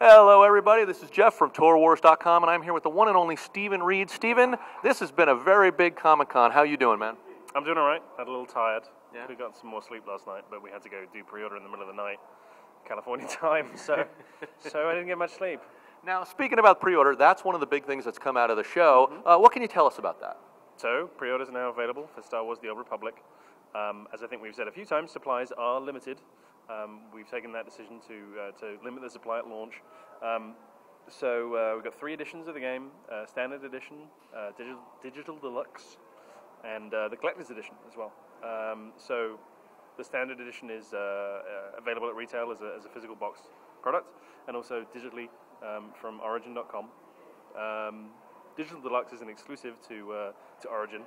Hello everybody, this is Jeff from TourWars.com and I'm here with the one and only Stephen Reid. Stephen, this has been a very big Comic-Con. How you doing, man? I'm doing alright. I'm a little tired. Yeah. We got some more sleep last night, but we had to go do pre-order in the middle of the night, California time, so I didn't get much sleep. Now, speaking about pre-order, that's one of the big things that's come out of the show. What can you tell us about that? So, pre-orders are now available for Star Wars The Old Republic. As I think we've said a few times, supplies are limited. We've taken that decision to limit the supply at launch. We've got 3 editions of the game, Standard Edition, Digital Deluxe, and the Collector's Edition as well. So the Standard Edition is available at retail as a physical box product, and also digitally from Origin.com. Digital Deluxe is an exclusive to Origin,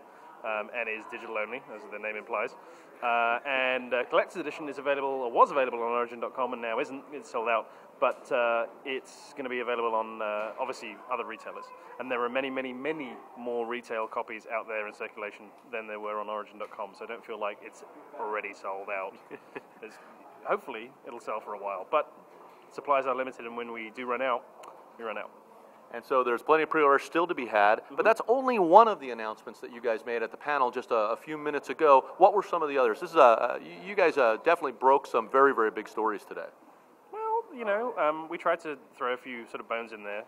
and is digital only, as the name implies. Collector's Edition is available, or was available on Origin.com, and now isn't. It's sold out, but it's going to be available on, obviously, other retailers. And there are many, many, many more retail copies out there in circulation than there were on Origin.com, so don't feel like it's already sold out. Hopefully, it'll sell for a while, but supplies are limited, and when we do run out, we run out. And so there's plenty of pre-orders still to be had, but that's only one of the announcements that you guys made at the panel just a few minutes ago. What were some of the others? This is you guys definitely broke some very, very big stories today. Well, you know, we tried to throw a few sort of bones in there.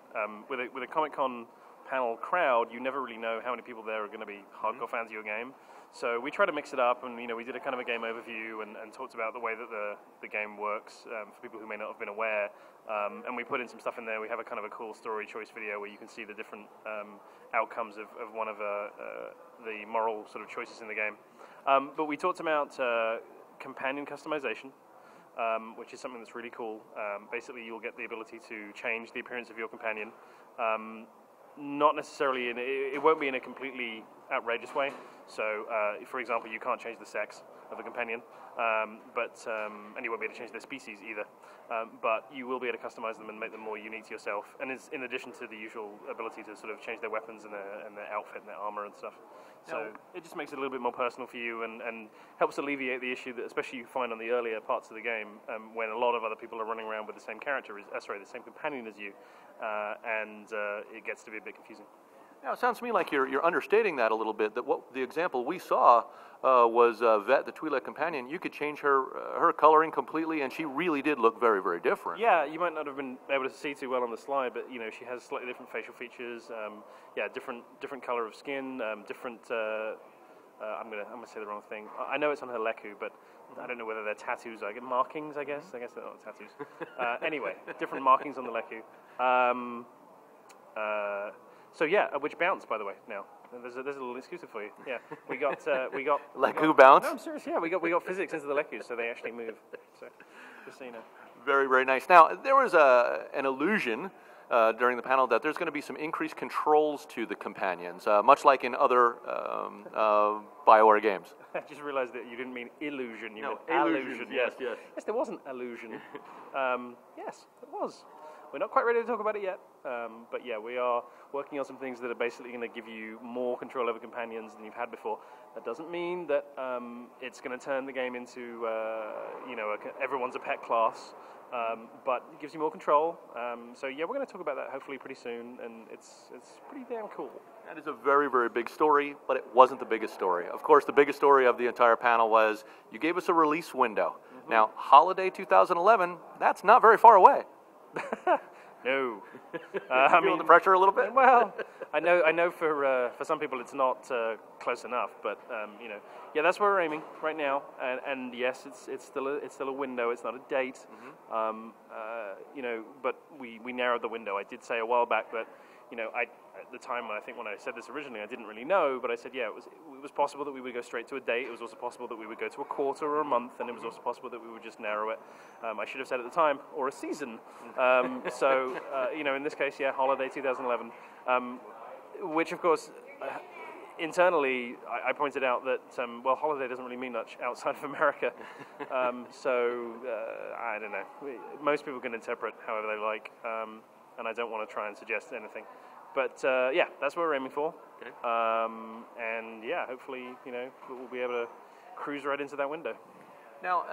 With a Comic-Con panel crowd, you never really know how many people there are going to be hardcore fans of your game. So we tried to mix it up, and we did a kind of a game overview and talked about the way that the game works for people who may not have been aware. And we put in some stuff in there. We have a kind of a cool story choice video where you can see the different outcomes of one of the moral sort of choices in the game. But we talked about companion customization, which is something that's really cool. Basically, you'll get the ability to change the appearance of your companion. Not necessarily it won't be in a completely outrageous way. So, for example, you can't change the sex of a companion, and you won't be able to change their species either. But you will be able to customize them and make them more unique to yourself. And it's in addition to the usual ability to sort of change their weapons and their outfit and their armor and stuff. So it just makes it a little bit more personal for you and helps alleviate the issue that especially you find on the earlier parts of the game when a lot of other people are running around with the same character, the same companion as you, and it gets to be a bit confusing. Now, it sounds to me like you're understating that a little bit, that what the example we saw was Vet, the Twi'lek companion. You could change her coloring completely, and she really did look very, very different. Yeah, you might not have been able to see too well on the slide, but, she has slightly different facial features, different color of skin, different, I'm gonna say the wrong thing. I know it's on her Leku, but I don't know whether they're tattoos, markings, I guess. I guess they're not tattoos. Anyway, different markings on the Leku. So yeah, which bounce, by the way. Now there's a little exclusive for you. Yeah, we got Leku bounce. No, I'm serious. Yeah, we got physics into the Lekus, so they actually move. So just so you know. Very, very nice. Now there was an illusion during the panel that there's going to be some increased controls to the companions, much like in other BioWare games. I just realized that you didn't mean illusion. You meant illusion. Yes. Yes, there was an illusion. Yes, it was. We're not quite ready to talk about it yet, but yeah, we are working on some things that are basically going to give you more control over companions than you've had before. That doesn't mean that it's going to turn the game into, everyone's a pet class, but it gives you more control. So yeah, we're going to talk about that hopefully pretty soon, and it's pretty damn cool. That is a very, very big story, but it wasn't the biggest story. Of course, the biggest story of the entire panel was you gave us a release window. Now, holiday 2011, that's not very far away. No. I mean the pressure a little bit. Well, I know for some people it's not close enough, but yeah, that's where we're aiming right now. And yes, it's still a window. It's not a date. But we narrowed the window. I did say a while back that at the time when I said this originally, I didn't really know, but I said, yeah, it was possible that we would go straight to a date. It was also possible that we would go to a quarter or a month, and it was also possible that we would just narrow it. I should have said at the time, or a season. In this case, yeah, holiday 2011, which of course, internally, I pointed out that, holiday doesn't really mean much outside of America. I don't know. Most people can interpret however they like, and I don't want to try and suggest anything. But yeah, that's what we're aiming for. Okay. And yeah, hopefully, we'll be able to cruise right into that window. Now,